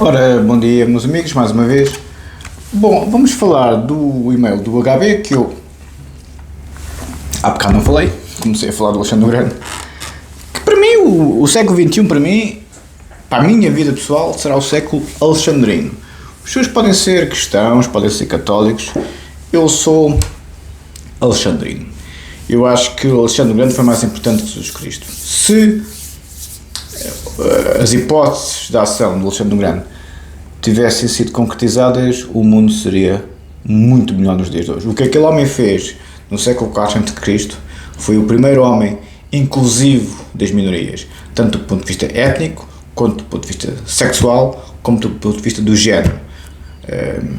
Ora, bom dia, meus amigos, mais uma vez. Bom, vamos falar do e-mail do HB que eu há bocado não falei, comecei a falar do Alexandre o Grande. Que para mim, o século XXI, para a minha vida pessoal, será o século alexandrino. Os senhores podem ser cristãos, podem ser católicos, eu sou alexandrino. Eu acho que o Alexandre o Grande foi mais importante que Jesus Cristo. Se as hipóteses da ação do Alexandre o Grande tivessem sido concretizadas, o mundo seria muito melhor nos dias de hoje. O que aquele homem fez no século IV a.C. foi o primeiro homem inclusivo das minorias, tanto do ponto de vista étnico, quanto do ponto de vista sexual, como do ponto de vista do género.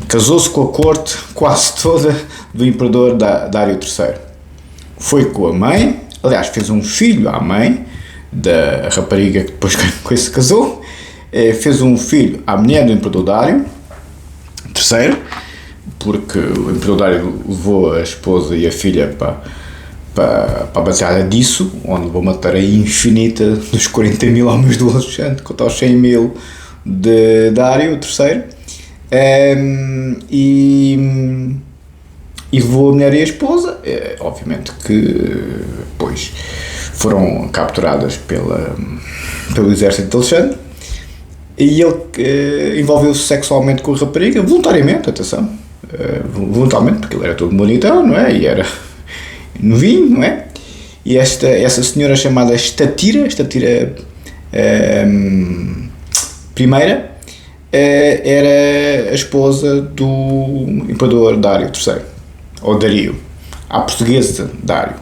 Casou-se com a corte quase toda do imperador Dário III. Foi com a mãe, aliás, fez um filho à mãe da rapariga que depois com se casou, fez um filho à mulher do imperador Dário III, porque o imperador Dário levou a esposa e a filha para a baseada disso, onde levou uma tarefa infinita dos 40 mil homens do Alexandre contra os 100 mil de Dário III, e levou a mulher e a esposa. Obviamente que depois foram capturadas pelo exército de Alexandre, e ele envolveu-se sexualmente com a rapariga, voluntariamente, atenção, voluntariamente, porque ele era todo bonitão, não é? E era novinho, não é? E essa senhora chamada Estatira primeira, era a esposa do imperador Dário III, ou Dario, à portuguesa Dário,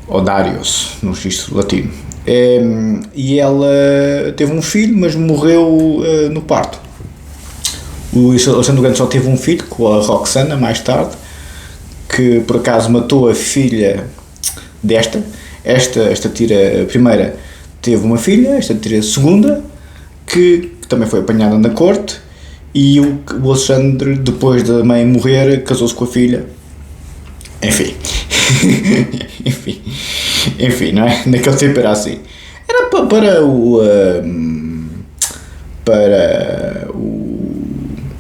ou Darius, no registro latino. E ela teve um filho, mas morreu no parto. O Alexandre o Grande só teve um filho com a Roxana mais tarde, que por acaso matou a filha esta tira primeira teve uma filha, esta tira segunda, que também foi apanhada na corte, e o Alexandre, depois da mãe morrer, casou-se com a filha. Enfim, não é? Naquele tempo era assim. Era para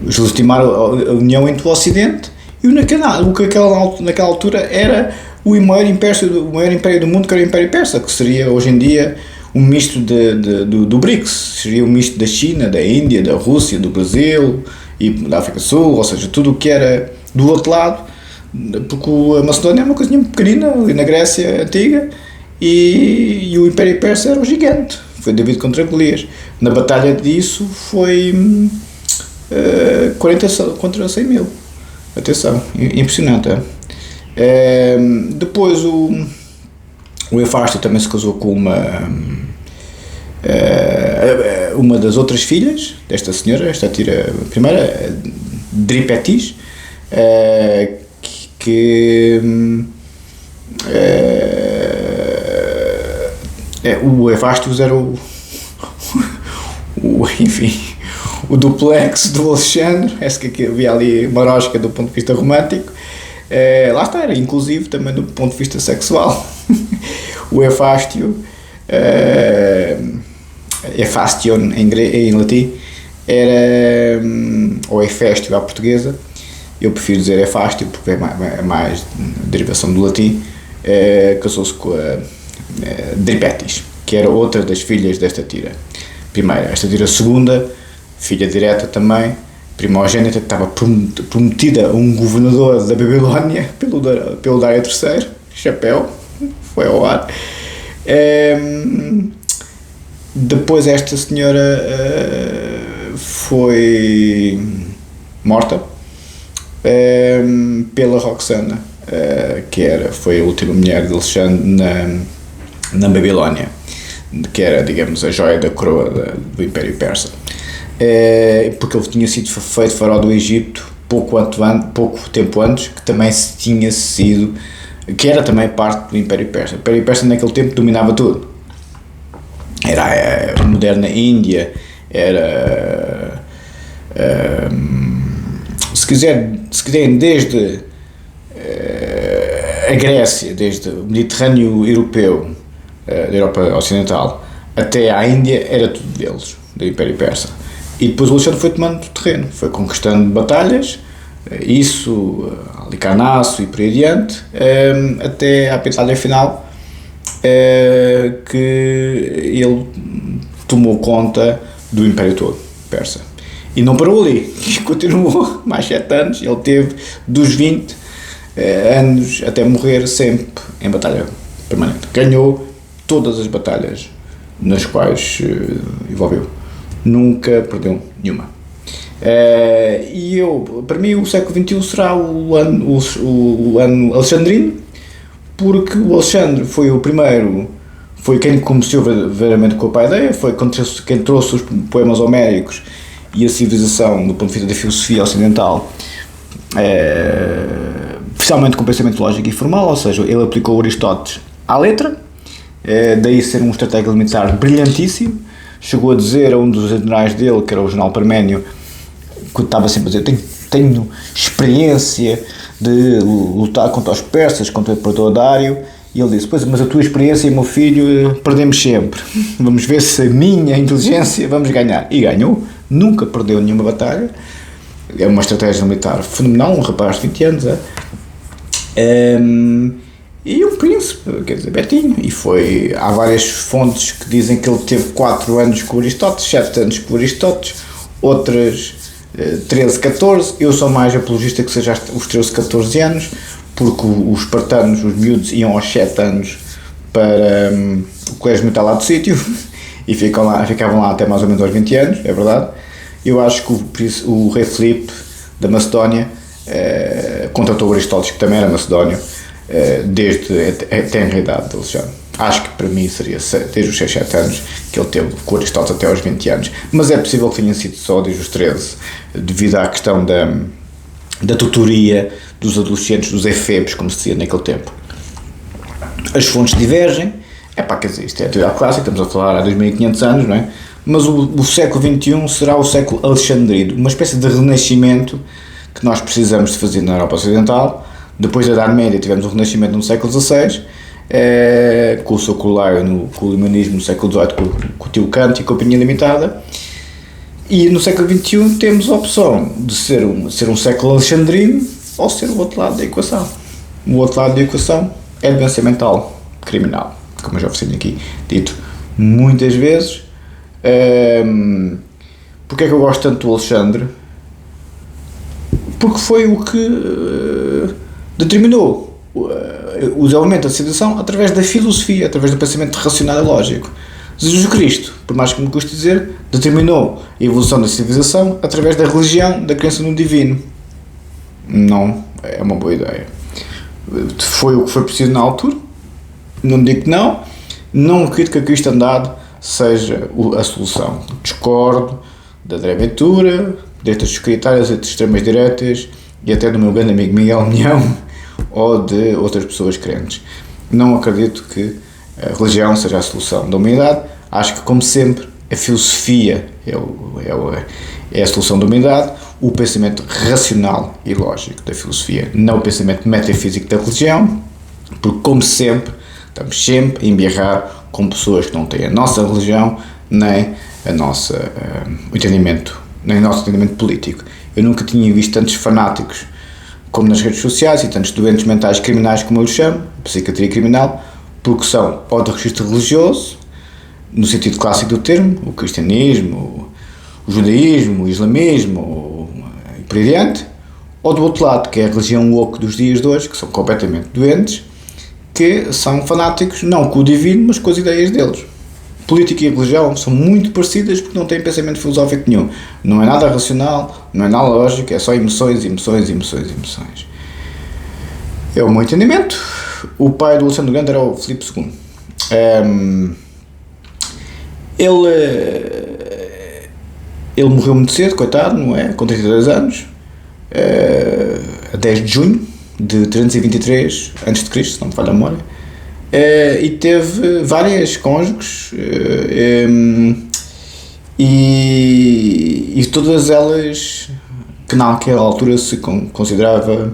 legitimar a união entre o Ocidente e o que naquela altura era o maior império do mundo, que era o Império Persa, que seria hoje em dia um misto do BRICS, seria um misto da China, da Índia, da Rússia, do Brasil e da África do Sul, ou seja, tudo o que era do outro lado, porque a Macedónia é uma coisinha pequenina ali na Grécia Antiga, e o Império Persa era o gigante, foi David contra Golias. Na batalha disso foi 40 contra 100 mil, atenção, impressionante. Depois o Hefástio também se casou com uma das outras filhas desta senhora, esta tira primeira, Dripetis, o Hefástio era enfim, o duplex do Alexandre, que havia ali uma rosca do ponto de vista romântico. Lá está, era inclusive também do ponto de vista sexual. O Hefástio, Hefastion em latim, era, ou Heféstio à portuguesa, eu prefiro dizer Hefástio porque é mais derivação do latim. Casou-se com a Dripetis, que era outra das filhas desta tira primeira. Esta tira segunda, filha direta também, primogênita, que estava prometida a um governador da Babilónia pelo Dário III, chapéu, foi ao ar. Depois esta senhora foi morta pela Roxana, que foi a última mulher de Alexandre na Babilónia, que era, digamos, a joia da coroa do Império Persa. Porque ele tinha sido feito faraó do Egito pouco tempo antes, que também que era também parte do Império Persa. O Império Persa naquele tempo dominava tudo. Era a moderna Índia, era se quiserem desde a Grécia, desde o Mediterrâneo europeu, da Europa Ocidental, até à Índia era tudo deles, do Império Persa. E depois o Alexandre foi tomando terreno, foi conquistando batalhas, isso, Alicarnasso e por aí adiante, até à batalha final, que ele tomou conta do Império todo, persa. E não parou ali, continuou mais 7 anos, ele teve dos 20 anos até morrer sempre em batalha permanente. Ganhou todas as batalhas nas quais envolveu. Nunca perdeu nenhuma. Para mim, o século XXI será o ano alexandrino, porque o Alexandre foi o primeiro, foi quem começou verdadeiramente com a ideia, foi quem trouxe os poemas homéricos e a civilização do ponto de vista da filosofia ocidental, especialmente com o pensamento lógico e formal, ou seja, ele aplicou Aristóteles à letra, daí ser um estratega militar brilhantíssimo. Chegou a dizer a um dos generais dele, que era o general Parménio, que estava sempre a dizer: tenho experiência de lutar contra os persas, contra o imperador Dário. E ele disse: pois, mas a tua experiência e o meu filho perdemos sempre. Vamos ver se a minha inteligência vamos ganhar. E ganhou, nunca perdeu nenhuma batalha. É uma estratégia militar fenomenal, um rapaz de 20 anos. E um príncipe, quer dizer, Betinho. E foi, há várias fontes que dizem que ele teve 4 anos com Aristóteles, 7 anos com Aristóteles, outras 13, 14. Eu sou mais apologista que seja os 13, 14 anos, porque os espartanos, os miúdos, iam aos 7 anos para o colégio militar lá do sítio e ficavam lá até mais ou menos aos 20 anos, é verdade. Eu acho que o rei Filipe da Macedónia contratou Aristóteles, que também era macedónio, desde a tenra idade de Alexandre. Acho que para mim seria desde os 6, 7 anos que ele teve com Aristóteles até aos 20 anos, mas é possível que tenha sido só desde os 13, devido à questão da tutoria dos adolescentes, dos efebes, como se dizia naquele tempo. As fontes divergem, quer dizer, isto é a teoria clássica, estamos a falar há 2500 anos, não é? Mas o século XXI será o século alexandrino, uma espécie de renascimento que nós precisamos de fazer na Europa Ocidental. Depois da Idade Média tivemos o Renascimento no século XVI, com o seu corolário com o iluminismo no século XVIII, com o tio Kant e Companhia Limitada. E no século XXI temos a opção de ser um século alexandrino ou ser o outro lado da equação. O outro lado da equação é a doença mental criminal, como eu já ofereci aqui dito muitas vezes. Porque é que eu gosto tanto do Alexandre? Porque foi o que determinou o desenvolvimento da civilização através da filosofia, através do pensamento racional e lógico. Jesus Cristo, por mais que me custe dizer, determinou a evolução da civilização através da religião, da crença no divino. Não é uma boa ideia. Foi o que foi preciso na altura, não digo que não acredito que a cristandade seja a solução. Discordo da André Ventura, direitas securitárias, de extremas direitas e até do meu grande amigo Miguel União ou de outras pessoas crentes. Não acredito que a religião seja a solução da humanidade. Acho que, como sempre, a filosofia é a solução da humanidade, o pensamento racional e lógico da filosofia, não o pensamento metafísico da religião, porque, como sempre, estamos sempre a embirrar com pessoas que não têm a nossa religião nem o nosso entendimento político. Eu nunca tinha visto tantos fanáticos como nas redes sociais e tantos doentes mentais criminais, como eu lhes chamo, psiquiatria criminal, porque são ou do registro religioso, no sentido clássico do termo, o cristianismo, o judaísmo, o islamismo e por aí adiante, ou do outro lado, que é a religião woke dos dias de hoje, que são completamente doentes, que são fanáticos não com o divino, mas com as ideias deles. Política e religião são muito parecidas porque não têm pensamento filosófico nenhum. Não é nada racional, não é nada lógico, é só emoções. É o meu entendimento. O pai do Alexandre Grande era o Filipe II. Ele morreu muito cedo, coitado, não é? Com 32 anos, a 10 de junho de 323 a.C., se não me falha a memória. E teve várias cônjuges e todas elas que naquela altura se considerava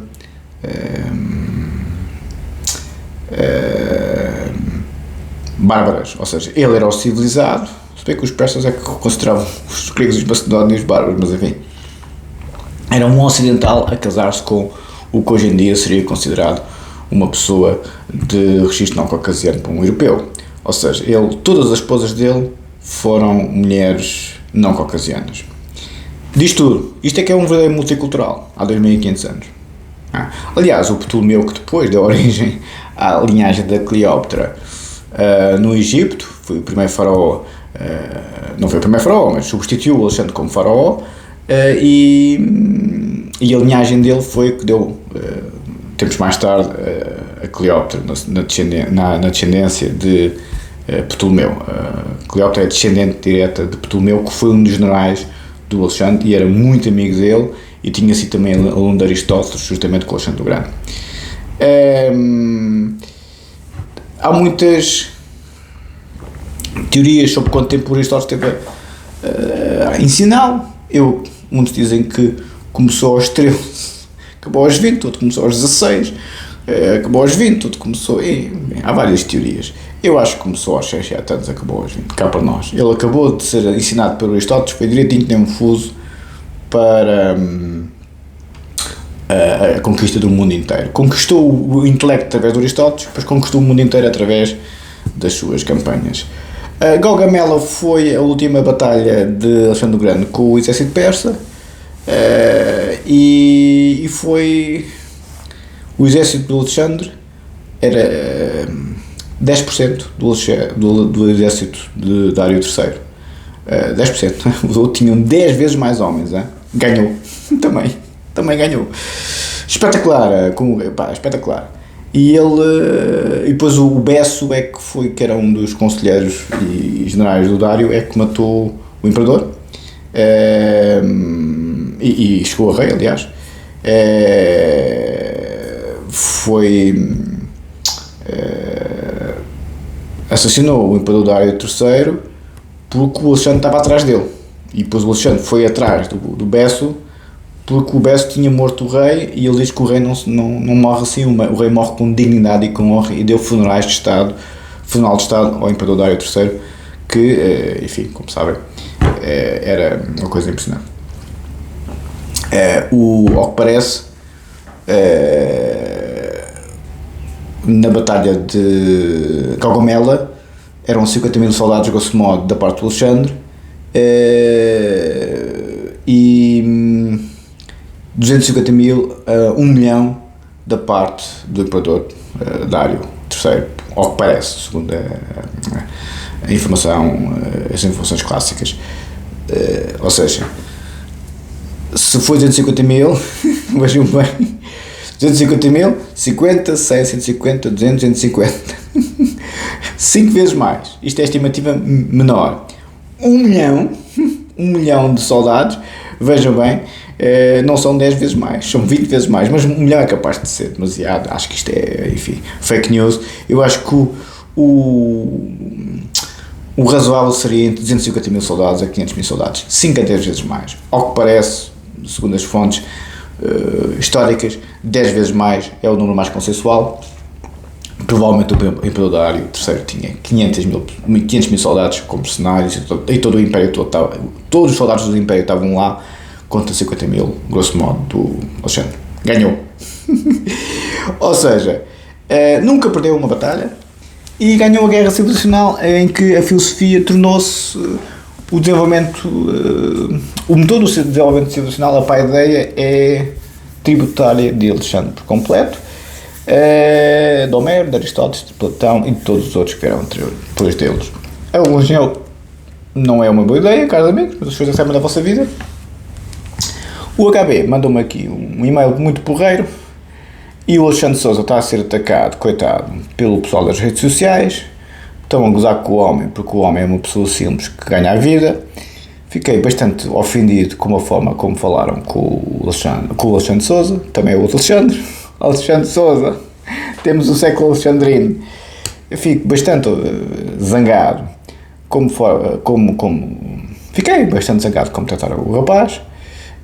bárbaras, ou seja, ele era o civilizado, se bem que os persas é que consideravam os gregos e os macedónios bárbaros, mas enfim, era um ocidental a casar-se com o que hoje em dia seria considerado uma pessoa de registro não caucasiano para um europeu, ou seja, todas as esposas dele foram mulheres não caucasianas. Diz tudo, isto é que é um verdadeiro multicultural, há 2500 anos. Aliás, o Ptolomeu, que depois deu origem à linhagem da Cleópatra no Egito, foi o primeiro faraó, não foi o primeiro faraó, mas substituiu o Alexandre como faraó, e a linhagem dele foi que deu, tempos mais tarde, a Cleópatra, na descendência de Ptolomeu. Cleópatra é descendente direta de Ptolomeu, que foi um dos generais do Alexandre e era muito amigo dele, e tinha sido também aluno de Aristóteles, justamente com Alexandre o Grande. Há muitas teorias sobre quanto tempo Aristóteles teve a ensiná-lo. Muitos dizem que começou aos 13, acabou aos 20, outro começou aos 16, acabou aos 20, outro começou... há várias teorias. Eu acho que começou aos 6, 7 anos, acabou aos 20, cá para nós. Ele acabou de ser ensinado por Aristóteles, foi direitinho que nem um fuso para a conquista do mundo inteiro. Conquistou o intelecto através de Aristóteles, depois conquistou o mundo inteiro através das suas campanhas. Gaugamela foi a última batalha de Alexandre o Grande com o exército persa, e foi o exército de Alexandre era 10% do exército de Dário III. 10%. Os outros tinham 10 vezes mais homens. Ganhou. Também ganhou. Espetacular. Espetacular. E depois o Besso que era um dos conselheiros e generais do Dário, é que matou o imperador. E chegou a rei, aliás. Assassinou o imperador Dário III porque o Alexandre estava atrás dele, e depois o Alexandre foi atrás do Besso porque o Besso tinha morto o rei, e ele diz que o rei não morre assim, o rei morre com dignidade e com honra, e deu funeral de Estado ao imperador Dário III, que, enfim, como sabem, era uma coisa impressionante. Ao que parece, na batalha de Gaugamela eram 50 mil soldados, grosso modo, da parte do Alexandre, e 250 mil, 1 milhão da parte do imperador Dário III, ao que parece, segundo a informação, as informações clássicas. Ou seja, se foi 250 mil, vejam bem, 250 mil, 50, 100, 150, 200, 250. 5 vezes mais. Isto é a estimativa menor. 1 milhão de soldados, vejam bem, não são 10 vezes mais, são 20 vezes mais, mas 1 milhão é capaz de ser demasiado. Acho que isto é, enfim, fake news. Eu acho que o razoável seria entre 250 mil soldados a 500 mil soldados, 5 a 10 vezes mais. Ao que parece, segundo as fontes históricas, 10 vezes mais é o número mais consensual. Provavelmente o imperador Dário III tinha 500 mil soldados como mercenários, e todo o império todos os soldados do império estavam lá contra 50 mil, grosso modo, do Alexandre. Ganhou. Ou seja, nunca perdeu uma batalha, e ganhou a guerra civilizacional, em que a filosofia tornou-se o desenvolvimento, o motor do desenvolvimento civilizacional. A paideia é tributária de Alexandre por completo, de Homero, de Aristóteles, de Platão e de todos os outros que vieram depois deles. A religião não é uma boa ideia, caros amigos, mas as coisas sabem da vossa vida. O HB mandou-me aqui um e-mail muito porreiro, e o Alexandre Sousa está a ser atacado, coitado, pelo pessoal das redes sociais. Estão a gozar com o homem, porque o homem é uma pessoa simples que ganha a vida. Fiquei bastante ofendido com a forma como falaram com o Alexandre Sousa, também é outro Alexandre Sousa, temos o século alexandrino. Eu fico bastante zangado, fiquei bastante zangado como trataram o rapaz.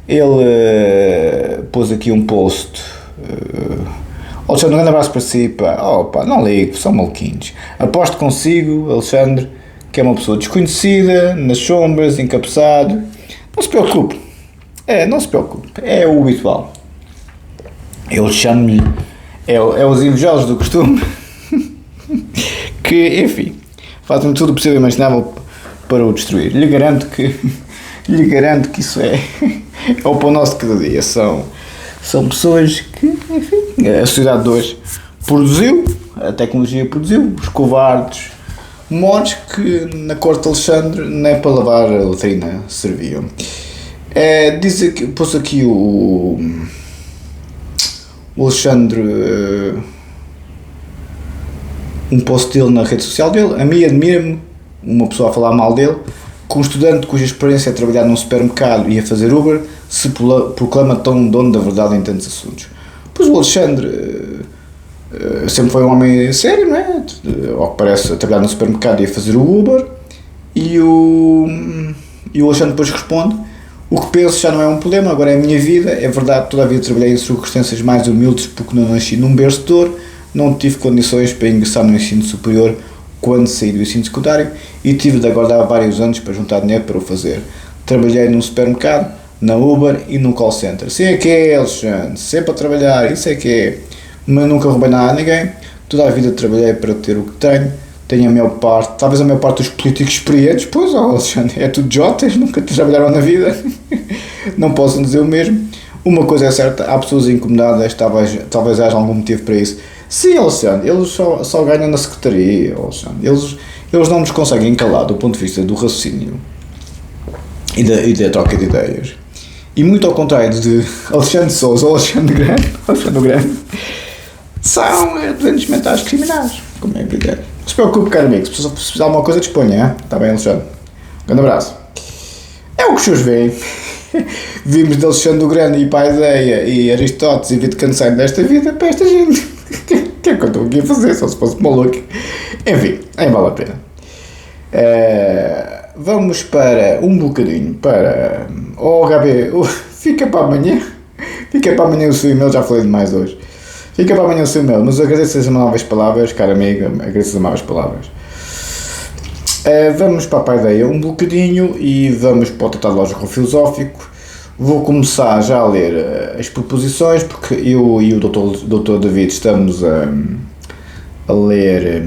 Ele pôs aqui um post Alexandre, um grande abraço para si, pá. Oh, pá, não ligo, são maluquinhos. Aposto consigo, Alexandre, que é uma pessoa desconhecida, nas sombras, encabeçado. Não se preocupe. Não se preocupe. É o habitual. Eu chamo-lhe. É os invejosos do costume. Que, enfim, fazem tudo o possível e imaginável para o destruir. Lhe garanto que isso é o pão nosso de cada dia. São pessoas que, enfim, a sociedade de hoje produziu, a tecnologia produziu, os covardes modos que na corte de Alexandre nem para lavar a latrina serviam. Diz aqui, pôs aqui o Alexandre, um post dele na rede social dele. A mim admira-me uma pessoa a falar mal dele, que um estudante cuja experiência é trabalhar num supermercado e a fazer Uber se proclama tão dono da verdade em tantos assuntos. Pois o Alexandre sempre foi um homem sério, não é? Ao que parece, a trabalhar no supermercado e a fazer o Uber, e o Alexandre depois responde: o que penso já não é um problema, agora é a minha vida. É verdade, toda a vida trabalhei em circunstâncias mais humildes porque não nasci num berço de ouro, não tive condições para ingressar no ensino superior quando saí do ensino secundário e tive de aguardar vários anos para juntar dinheiro para o fazer. Trabalhei num supermercado, na Uber e num call center. Sim é que é, Alexandre, sempre a trabalhar, isso é que é. Mas nunca roubei nada a ninguém, toda a vida trabalhei para ter o que tenho a maior parte, talvez a maior parte dos políticos experientes, pois, Alexandre, é tudo jotas, nunca trabalharam na vida, não possam dizer o mesmo. Uma coisa é certa, há pessoas incomodadas, talvez haja algum motivo para isso. Sim, Alexandre, eles só ganham na secretaria, Alexandre, eles não nos conseguem calar do ponto de vista do raciocínio e da troca de ideias. E muito ao contrário de Alexandre Sousa ou Alexandre Grande, são doentes mentais criminais, como é evidente. Não se preocupe, caro amigo, se precisar de alguma coisa disponha, hein? Está bem, Alexandre? Um grande abraço. É o que os senhores veem. Vimos de Alexandre o Grande e Paideia e Aristóteles e Wittgenstein desta vida para esta gente. Que é o que eu estou aqui a fazer, só se fosse maluco. Enfim, aí vale a pena. Vamos para um bocadinho para o HB. Fica para amanhã o seu e-mail, já falei demais hoje. Fica para amanhã o seu e-mail, mas agradeço as amáveis palavras, caro amigo, agradeço as amáveis palavras. Vamos para a Paideia um bocadinho e vamos para o Tratado Lógico Filosófico. Vou começar já a ler as proposições, porque eu e o Dr. David estamos a ler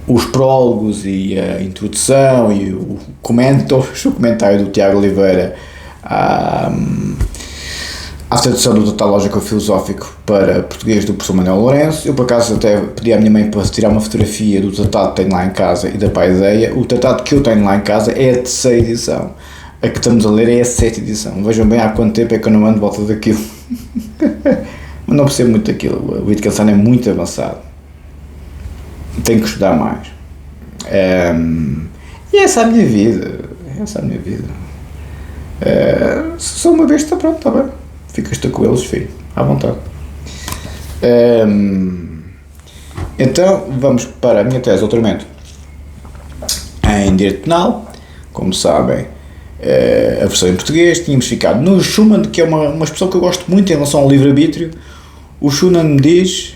os prólogos e a introdução e o comentário do Tiago Oliveira à tradução do Tratado Lógico Filosófico para português do professor Manuel Lourenço. Eu, por acaso, até pedi à minha mãe para tirar uma fotografia do tratado que tenho lá em casa e da Paideia. O tratado que eu tenho lá em casa é a terceira edição. A que estamos a ler é a sexta edição. Vejam bem há quanto tempo é que eu não ando de volta daquilo. Mas não percebo muito daquilo. O Wittgenstein é muito avançado. Tenho que estudar mais. E essa é a minha vida. Se só uma vez está pronto, está bem. Ficas-te com eles, filho. À vontade. Então, vamos para a minha tese de doutoramento em Direito Penal. Como sabem, a versão em português. Tínhamos ficado no Schuman, que é uma expressão que eu gosto muito em relação ao livre-arbítrio. O Schuman me diz,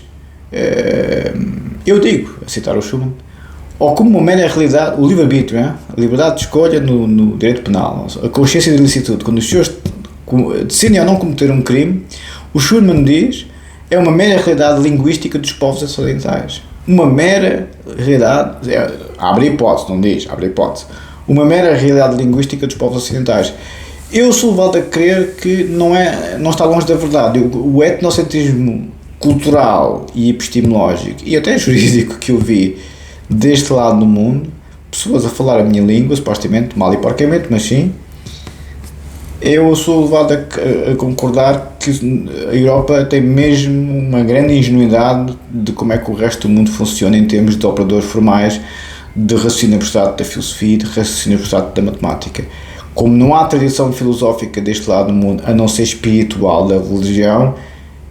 eu digo, a citar o Schuman, ou como uma mera realidade, o livre-arbítrio, a liberdade de escolha no direito penal, a consciência de ilicitude, quando os senhores decidem ou não cometer um crime, o Schuman diz, é uma mera realidade linguística dos povos ocidentais. Uma mera realidade, abre hipótese, não diz, abre hipótese, uma mera realidade linguística dos povos ocidentais. Eu sou levado a crer que não está longe da verdade. O etnocentrismo cultural e epistemológico e até jurídico que eu vi deste lado do mundo, pessoas a falar a minha língua, supostamente, mal e porcamente, mas sim, eu sou levado a concordar que a Europa tem mesmo uma grande ingenuidade de como é que o resto do mundo funciona em termos de operadores formais, de raciocínio abstrato da filosofia e de raciocínio abstrato da matemática. Como não há tradição filosófica deste lado do mundo, a não ser espiritual da religião,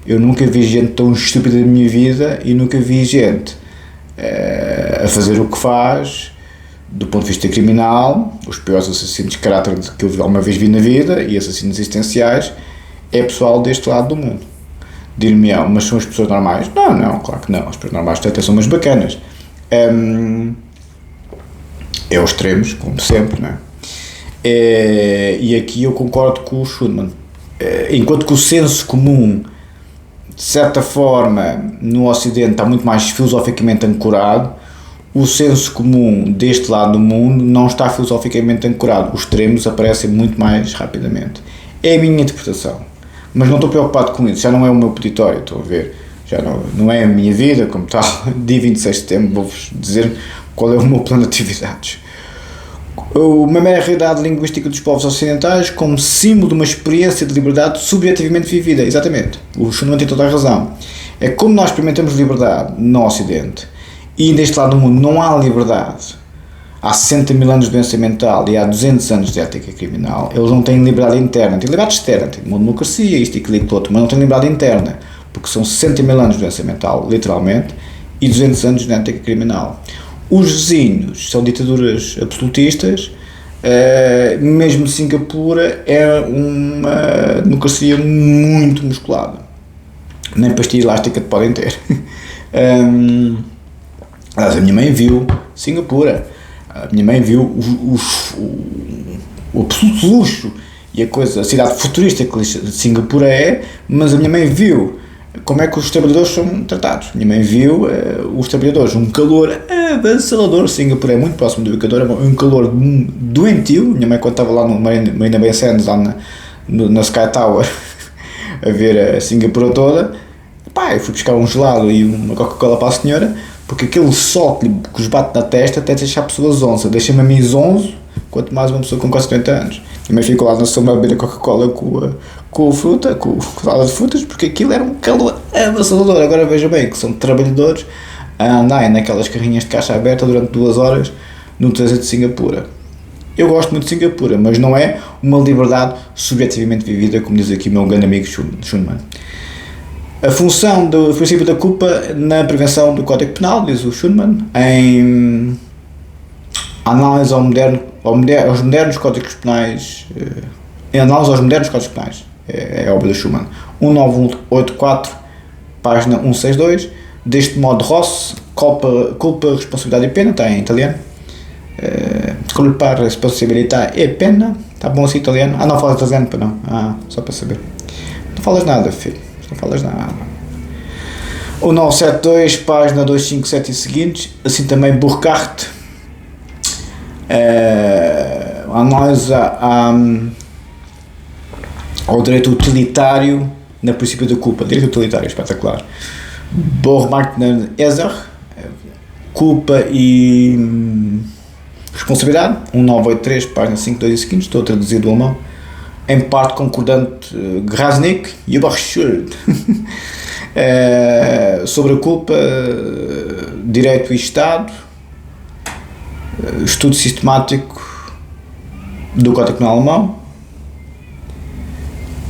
eu nunca vi gente tão estúpida na minha vida e nunca vi gente a fazer o que faz, do ponto de vista criminal. Os piores assassinos de caráter que eu alguma vez vi na vida, e assassinos existenciais, é pessoal deste lado do mundo. dir-me-ão, mas são as pessoas normais? Não, claro que não, as pessoas normais até são umas bacanas. É os extremos, como sempre, não é? E aqui eu concordo com o Schulman. Enquanto que o senso comum, de certa forma, no Ocidente está muito mais filosoficamente ancorado, o senso comum deste lado do mundo não está filosoficamente ancorado. Os extremos aparecem muito mais rapidamente. É a minha interpretação. Mas não estou preocupado com isso, já não é o meu peditório, estou a ver. Já não é a minha vida, como tal. Dia 26 de setembro vou-vos dizer qual é o meu plano de atividades. Uma mera realidade linguística dos povos ocidentais como símbolo de uma experiência de liberdade subjetivamente vivida. Exatamente. O Schulman tem toda a razão. É como nós experimentamos liberdade no Ocidente e neste lado do mundo não há liberdade. Há 60 mil anos de doença mental e há 200 anos de ética criminal. Eles não têm liberdade interna. Têm liberdade externa. Têm uma democracia, isto e aquilo outro, mas não têm liberdade interna. Porque são 60 mil anos de doença mental, literalmente, e 200 anos de ética criminal. Os vizinhos são ditaduras absolutistas, mesmo Singapura é uma democracia muito musculada. Nem pastilha elástica te podem ter. Aliás, a minha mãe viu Singapura, a minha mãe viu o absoluto luxo e a cidade futurista que Singapura é, mas a minha mãe viu como é que os trabalhadores são tratados. Minha mãe viu os trabalhadores, um calor avassalador. Singapura é muito próximo do Equador, um calor doentio. Minha mãe, quando estava lá no Marina Bay Sands, lá na Sky Tower, a ver a Singapura toda, eu fui buscar um gelado e uma Coca-Cola para a senhora, porque aquele sol que os bate na testa até deixa a pessoa zonza. Deixa-me a mim zonzo, quanto mais uma pessoa com quase 70 anos. Minha mãe ficou lá na sombra a beber a Coca-Cola com fruta, com salada de frutas, porque aquilo era um calor avassalador. Agora veja bem que são trabalhadores a andar naquelas carrinhas de caixa aberta durante 2 horas no trânsito de Singapura. Eu gosto muito de Singapura, mas não é uma liberdade subjetivamente vivida, como diz aqui o meu grande amigo Schulman. A função do princípio da culpa na prevenção do Código Penal, diz o Schulman, em análise aos modernos códigos penais, em análise aos modernos códigos penais, é a obra do Schulman, 1984, página 162, deste modo Ross, culpa, responsabilidade e pena, está em italiano, culpa, responsabilità e pena, está bom assim italiano? Não falas italiano para não, só para saber, não falas nada, filho. Não falas nada. O 972, página 257 e seguintes, assim também Burkhardt analisa ao direito utilitário na princípio da culpa. Direito utilitário, espetacular. Bormartner Ezer, culpa e responsabilidade, 1983, página 52 e seguintes, estou a traduzir do alemão. Em parte concordante, Grasnik e Überschuld, sobre a culpa, direito e Estado, estudo sistemático do Código Penal alemão,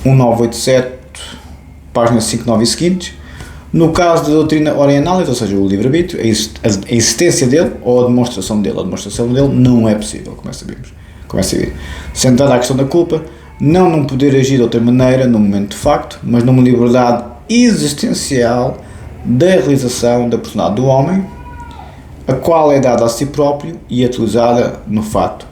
1987, páginas 59 e seguintes. No caso da doutrina orientalista, ou seja, o livre-arbítrio, a existência dele ou a demonstração dele não é possível, como é sabido. Centrada a questão da culpa, não poder agir de outra maneira no momento de facto, mas numa liberdade existencial da realização da personalidade do homem, a qual é dada a si próprio e utilizada no fato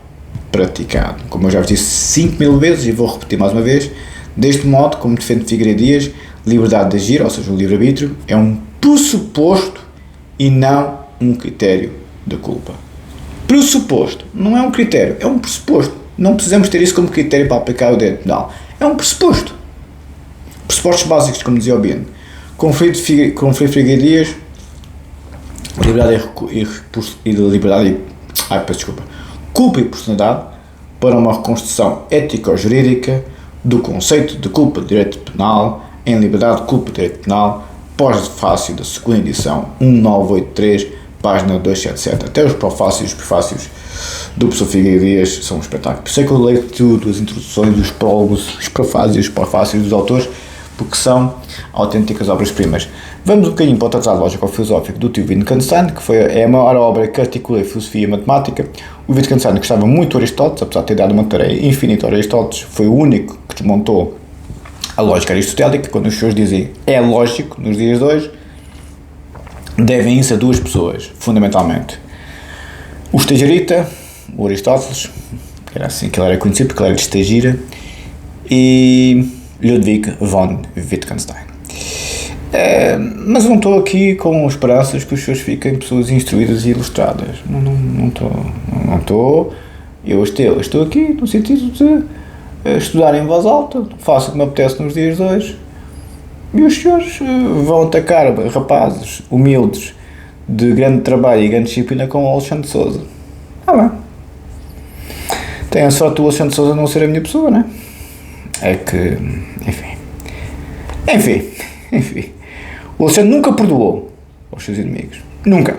praticado. Como eu já vos disse 5.000 vezes e vou repetir mais uma vez, deste modo, como defende Figueiredo Dias, liberdade de agir, ou seja, o livre-arbítrio, é um pressuposto e não um critério da culpa. Pressuposto, não é um critério, é um pressuposto. Não precisamos ter isso como critério para aplicar o direito penal. É um pressuposto. Pressupostos básicos, como dizia o Biano. Conflito Figueiredo Dias, culpa e proporcionalidade para uma reconstrução ético-jurídica do conceito de culpa de direito penal em liberdade de culpa de direito penal, pós-fácil da segunda edição, 1983, página 277. Até os prefácios do professor Figueiredo Dias são um espetáculo. Por isso é que eu leio tudo, as introduções, os prólogos, os prefácios dos autores, porque são autênticas obras-primas. Vamos um bocadinho para o Tratado Lógico-Filosófico do tio Wittgenstein, que é a maior obra que articula a filosofia e a matemática. O Wittgenstein gostava muito de Aristóteles, apesar de ter dado uma tarefa infinita a Aristóteles, foi o único que desmontou A lógica aristotélica, quando os senhores dizem é lógico, nos dias de hoje, devem isso a duas pessoas, fundamentalmente. O estagiarita, o Aristóteles, que era assim que ele era conhecido, porque ele era de Estagira, e Ludwig von Wittgenstein. Mas eu não estou aqui com esperanças que os senhores fiquem pessoas instruídas e ilustradas. Não estou. Eu estou aqui no sentido de estudar em voz alta, faço o que me apetece nos dias de hoje. E os senhores vão atacar rapazes humildes, de grande trabalho e grande disciplina, como o Alexandre de Sousa. Bem. Tenho a sorte do Alexandre de Sousa não ser a minha pessoa, não é? É que, enfim. O Alexandre nunca perdoou aos seus inimigos. Nunca.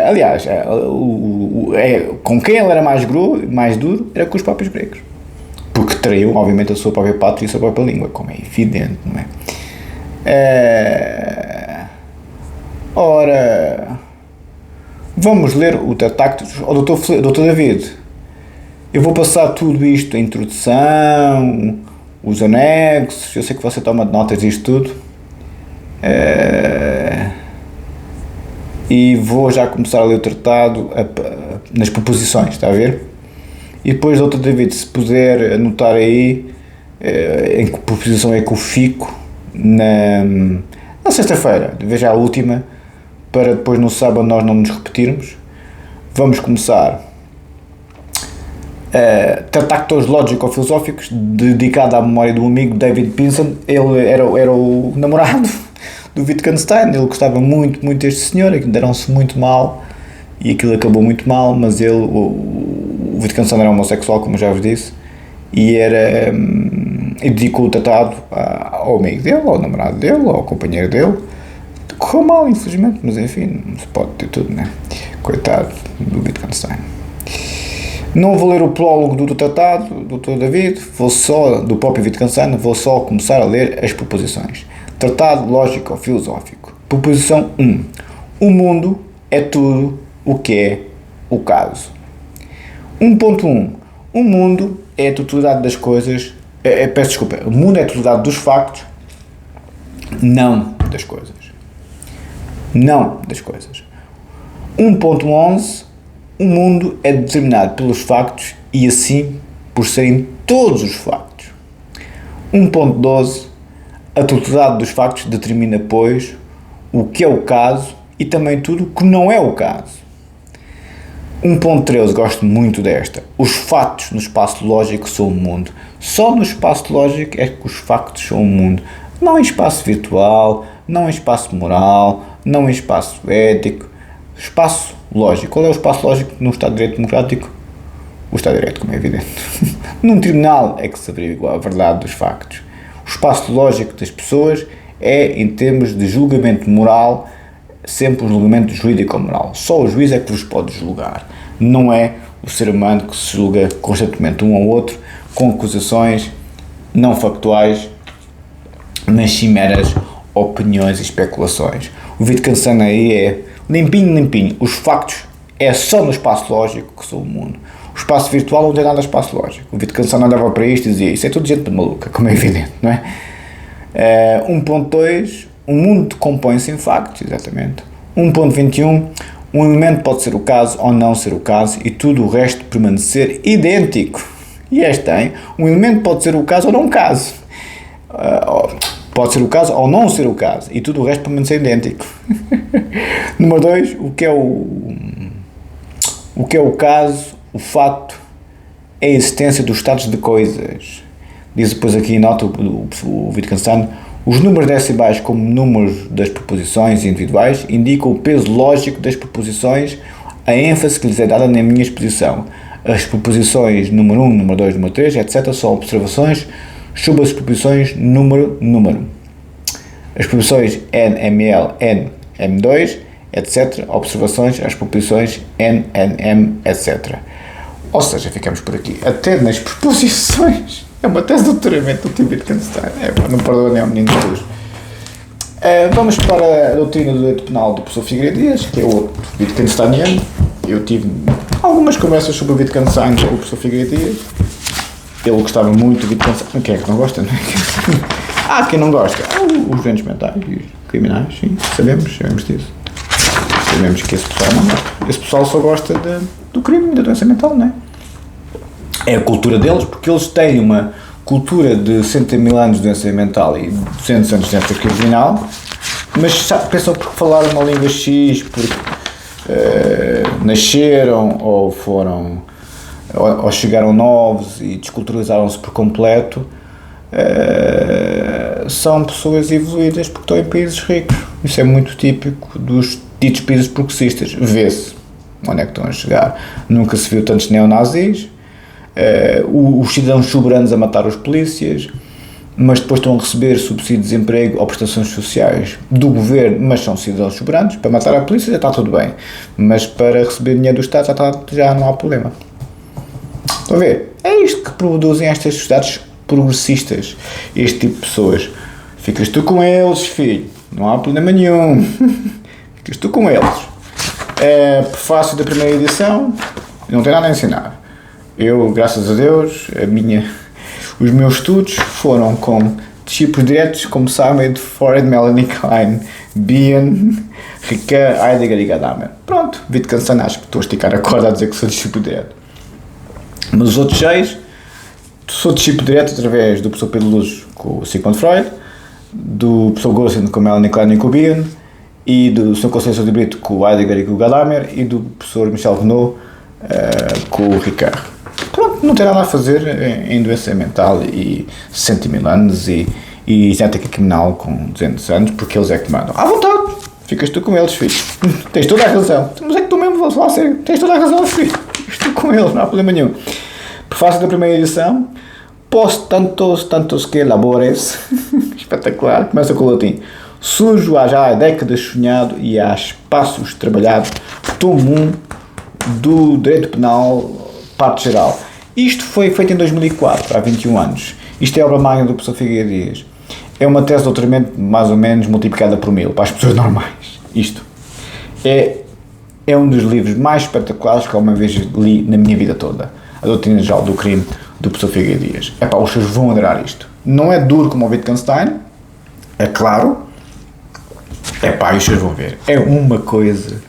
Aliás, com quem ele era mais duro era com os próprios gregos. Porque traiu, obviamente, a sua própria pátria e a sua própria língua, como é evidente, não é? Ora, vamos ler o Tratado ao Dr. David. Eu vou passar tudo isto, a introdução, os anexos, eu sei que você toma notas disto tudo. E vou já começar a ler o tratado nas proposições, está a ver? E depois, Dr. David, se puder anotar aí em que proposição é que eu fico na sexta-feira, veja a última, para depois no sábado nós não nos repetirmos. Vamos começar Tractatus Lógico-Filosóficos, dedicado à memória do amigo David Pinson. Ele era o namorado do Wittgenstein, ele gostava muito deste senhor, deram-se muito mal e aquilo acabou muito mal, mas o Wittgenstein era homossexual, como já vos disse, e dedicou o tratado ao amigo dele, ao namorado dele, ao companheiro dele. Correu mal, infelizmente, mas enfim, não se pode ter tudo, né? Coitado do Wittgenstein. Não vou ler o prólogo do tratado, do Dr. David, do próprio Wittgenstein, vou só começar a ler as proposições. Tratado Lógico-Filosófico. Proposição 1. O mundo é tudo o que é o caso. 1.1. O mundo é a totalidade das coisas. O mundo é a totalidade dos factos, não das coisas. Não das coisas. 1.11. O mundo é determinado pelos factos e assim por serem todos os factos. 1.12. A totalidade dos factos determina, pois, o que é o caso e também tudo o que não é o caso. 1.13, gosto muito desta. Os factos no espaço lógico são o mundo. Só no espaço lógico é que os factos são o mundo. Não em espaço virtual, não em espaço moral, não em espaço ético. Espaço lógico. Qual é o espaço lógico num Estado de Direito Democrático? O Estado de Direito, como é evidente. Num tribunal é que se averigua a verdade dos factos. O espaço lógico das pessoas é, em termos de julgamento moral, sempre um julgamento jurídico-moral. Só o juiz é que vos pode julgar. Não é o ser humano que se julga constantemente um ao outro com acusações não factuais, mas sim meras opiniões e especulações. O Wittgenstein aí é limpinho. Os factos é só no espaço lógico que são o mundo. O espaço virtual não tem nada de espaço lógico. O Wittgenstein olhava para isto e dizia, isso é tudo gente maluca, como é evidente, não é? 1.2, o mundo compõe-se em factos, exatamente. 1.21, um elemento pode ser o caso ou não ser o caso e tudo o resto permanecer idêntico. E este tem, um elemento pode ser o caso ou não o caso. Pode ser o caso ou não ser o caso e tudo o resto permanecer idêntico. Número 2, o que é o caso, o fato, é a existência dos estados de coisas. Diz depois aqui, nota o Wittgenstein, os números decimais como números das proposições individuais indicam o peso lógico das proposições, a ênfase que lhes é dada na minha exposição. As proposições número 1, número 2, número 3, etc. são observações sobre as proposições número. As proposições N, ML, N, M2, etc. Observações às proposições N, N, M, etc. Ou seja, ficamos por aqui. Até nas proposições. É uma tese de doutoramento do Wittgenstein. Não perdoa nem ao menino de Deus. Vamos para a doutrina do direito penal do professor Figueiredo Dias, que é outro Wittgensteiniano. Eu tive algumas conversas sobre o Wittgenstein com o professor Figueiredo Dias. ele gostava muito de pensar. Quem é que não gosta, não é? Quem não gosta. Os doentes mentais e os criminais, sim, sabemos disso. Sabemos que esse pessoal não gosta. Esse pessoal só gosta do crime, da doença mental, não é? É a cultura deles, porque eles têm uma cultura de 100 mil anos de doença mental e 200 anos de doença criminal, mas pensam porque falaram uma língua X, porque nasceram ou foram, ou chegaram novos e desculturizaram-se por completo, são pessoas evoluídas porque estão em países ricos. Isso é muito típico dos ditos países progressistas. Vê-se onde é que estão a chegar. Nunca se viu tantos neonazis, os cidadãos soberanos a matar os polícias, mas depois estão a receber subsídio de desemprego ou prestações sociais do governo, mas são cidadãos soberanos. Para matar a polícia já está tudo bem, mas para receber dinheiro do Estado já não há problema. Estão a ver? É isto que produzem estas sociedades progressistas, este tipo de pessoas. Ficas tu com eles, filho, não há problema nenhum. Ficas tu com eles. Prefácio da primeira edição, não tem nada a ensinar. Eu, graças a Deus, os meus estudos foram com discípulos diretos como Simon, Freud, Melanie Klein, Bion, Ricoeur, Heidegger e Gadamer. Pronto, Wittgenstein, acho que estou a esticar a corda a dizer que sou discípulo direto. Mas os outros 6, sou discípulo direto através do professor Pedro Luz com o Sigmund Freud, do professor Gossen com Melanie Klein e com o Bion, e do Sr. Conceição de Brito com o Heidegger e com o Gadamer, e do professor Michel Renaud com o Ricoeur. Pronto, não tem nada a fazer em doença mental e 100 mil anos e genética criminal com 200 anos, porque eles é que mandam. À vontade, ficas tu com eles, filho. Tens toda a razão. Mas é que tu mesmo, vou falar a sério, tens toda a razão, filho. Ficas tu com eles, não há problema nenhum. Prefácio da primeira edição. Post tantos que labores. Espetacular. Começa com o latim. Sujo há já décadas sonhado e há espaços trabalhado. Tomo 1 do direito penal, parte geral. Isto foi feito em 2004, há 21 anos. Isto é obra magna do professor Figueiredo Dias. É uma tese de doutoramento mais ou menos multiplicada por 1000, para as pessoas normais. Isto é um dos livros mais espetaculares que alguma vez li na minha vida toda. A doutrina geral do crime do professor Figueiredo Dias. Os senhores vão adorar isto. Não é duro como o Wittgenstein, é claro. E os senhores vão ver. É uma coisa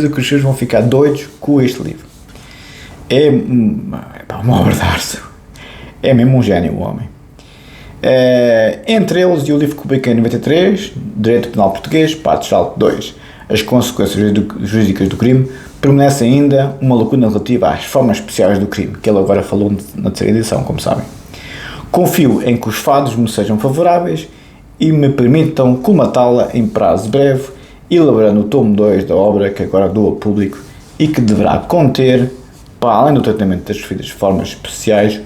que os senhores vão ficar doidos com este livro. É uma obra de arte. É mesmo um gênio o homem. Entre eles, e o livro que publiquei em 93, Direito Penal Português, parte geral 2, as consequências jurídicas do crime, permanece ainda uma lacuna relativa às formas especiais do crime, que ele agora falou na terceira edição, como sabem. Confio em que os fados me sejam favoráveis e me permitam colmatá-la em prazo breve, elaborando o tomo 2 da obra que agora dou ao público e que deverá conter, para além do tratamento das referidas formas especiais,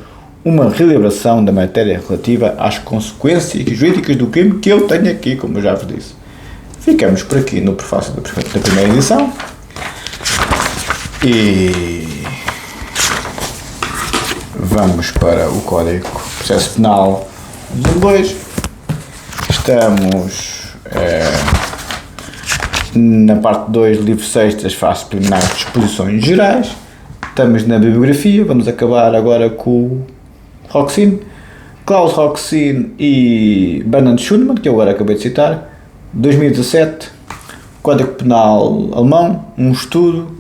uma reelaboração da matéria relativa às consequências jurídicas do crime que eu tenho aqui, como eu já vos disse. Ficamos por aqui no prefácio da primeira edição e vamos para o Código de Processo Penal volume 2. Estamos na parte 2, livro 6 das fases preliminares de disposições gerais. Estamos na bibliografia, vamos acabar agora com o Roxin, Klaus Roxin e Bernhard Schumann, que eu agora acabei de citar, 2017, Código Penal Alemão, um estudo,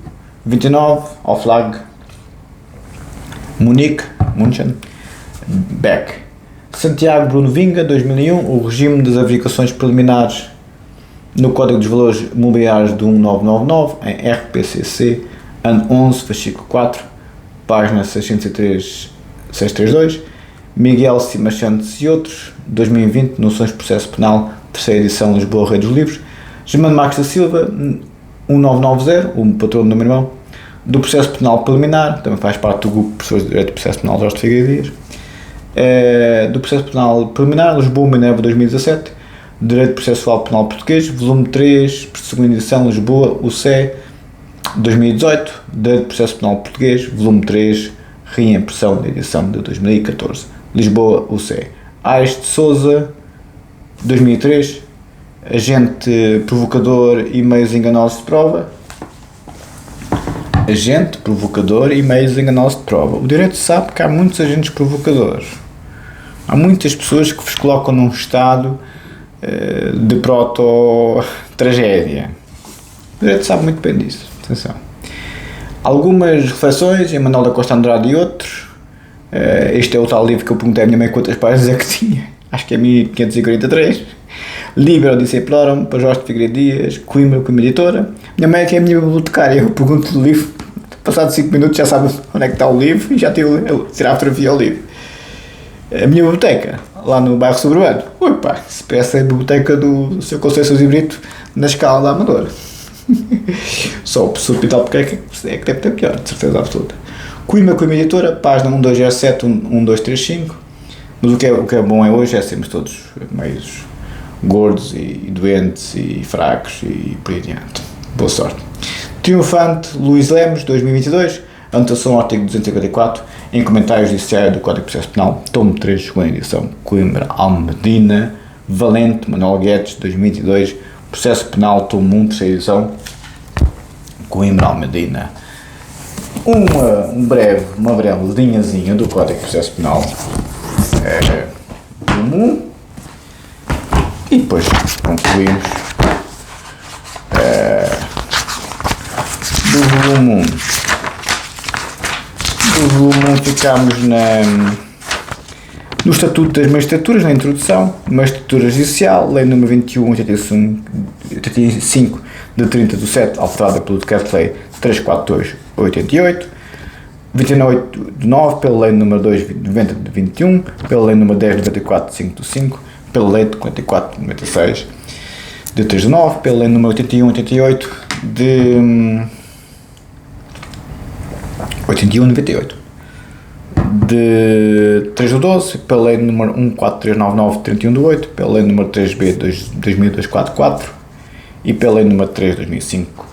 29, Auflage, Munique, München, Beck. Santiago Bruno Vinga, 2001, o regime das averiguações preliminares no Código dos Valores Mobiliários de 1999, em RPCC, ano 11, fascículo 4, página 632, Miguel Simachantes e outros, 2020, Noções de Processo Penal, terceira edição, Lisboa, Rei dos Livros, Germano Marques da Silva, 1990, o patrono do meu irmão, do Processo Penal Preliminar, também faz parte do grupo de professores de Direito de Processo Penal Jorge Figueiredo Dias, do Processo Penal Preliminar, Lisboa, Minerva, 2017, Direito Processual Penal Português, volume 3, segunda edição, Lisboa, UCE, 2018, Direito de Processo Penal Português, volume 3, reimpressão da edição de 2014, Lisboa, UCE. Aires de Sousa, 2003, Agente Provocador e Meios Enganosos de Prova, agente provocador e meios enganosos de prova. O direito sabe que há muitos agentes provocadores. Há muitas pessoas que vos colocam num estado de proto-tragédia. O direito sabe muito bem disso. Atenção. Algumas reflexões, Emanuel da Costa Andrade e outros. Este é o tal livro que eu perguntei à minha mãe quantas páginas é que tinha. Acho que é 1543. Liber Odisseia Plorum, para Jorge Figueiredo Dias, Coimbra Editora. Minha mãe é que é a minha bibliotecária. Eu pergunto do livro, passado 5 minutos já sabe onde é que está o livro e já tirar a fotografia ao livro. A minha biblioteca, lá no bairro Sobrevado. Ui pá, se parece a biblioteca do Sr. Conceição Zibrito na escala da Amadora. Só o hospital porque é que deve ter pior, de certeza absoluta. Coimbra Editora, página 1207, 1235. Mas o que é bom hoje é sermos todos meios gordos e doentes e fracos e por aí adiante. Boa sorte. Triunfante, Luís Lemos, 2022, anotação ao artigo 254, em comentários judiciais do Código de Processo Penal, tomo 3, segunda edição, Coimbra, Almedina, Valente, Manuel Guedes, 2022, Processo Penal, tomo 1, terceira edição, Coimbra, Almedina. Uma breve linhazinha do Código de Processo Penal, tomo 1, e depois concluímos do volume 1. Do volume 1 ficámos no Estatuto das Magistraturas, na introdução, Magistratura Judicial, Lei nº 2185 de 30/7, alterada pelo Decreto-Lei 342/88, 29 de 9, pela Lei nº 290 de 21, pela Lei nº 10/94 de 5/5, pela Lei de 44/96 de 3 de 9, pela Lei nº 81/88 de 81/98 de 3 de 12, pela Lei nº 14399 de 31/8, pela Lei nº 3B de 2244 e pela Lei nº 3 de 2005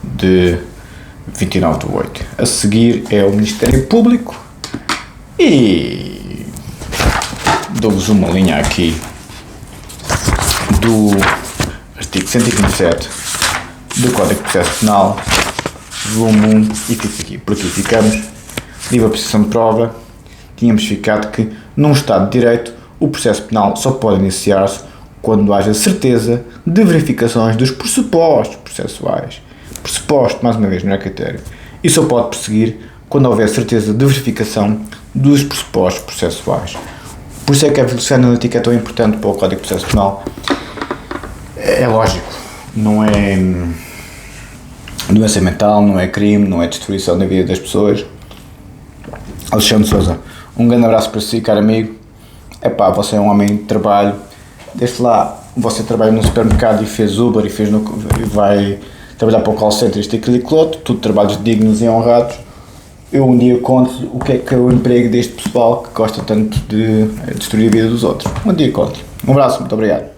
de 29/8. A seguir é o Ministério Público e dou-vos uma linha aqui do artigo 157 do Código de Processo Penal, volume 1, e fico aqui. Por aqui ficamos. Livre a prestação de prova. Tínhamos ficado que, num Estado de Direito, o processo penal só pode iniciar-se quando haja certeza de verificações dos pressupostos processuais. Pressuposto, mais uma vez, não é critério. E só pode prosseguir quando houver certeza de verificação dos pressupostos processuais. Por isso é que a velocidade analítica é tão importante para o Código de Processo Penal. É lógico, não é doença mental, não é crime, não é destruição da vida das pessoas. Alexandre Sousa, um grande abraço para si, caro amigo. Epá, você é um homem de trabalho. Desde lá, você trabalha num supermercado e fez Uber e vai trabalhar para o call center, isto, aquilo e aquilo outro, tudo trabalhos dignos e honrados. Eu um dia conto o que é o emprego deste pessoal que gosta tanto de destruir a vida dos outros. Um dia conto. Um abraço, muito obrigado.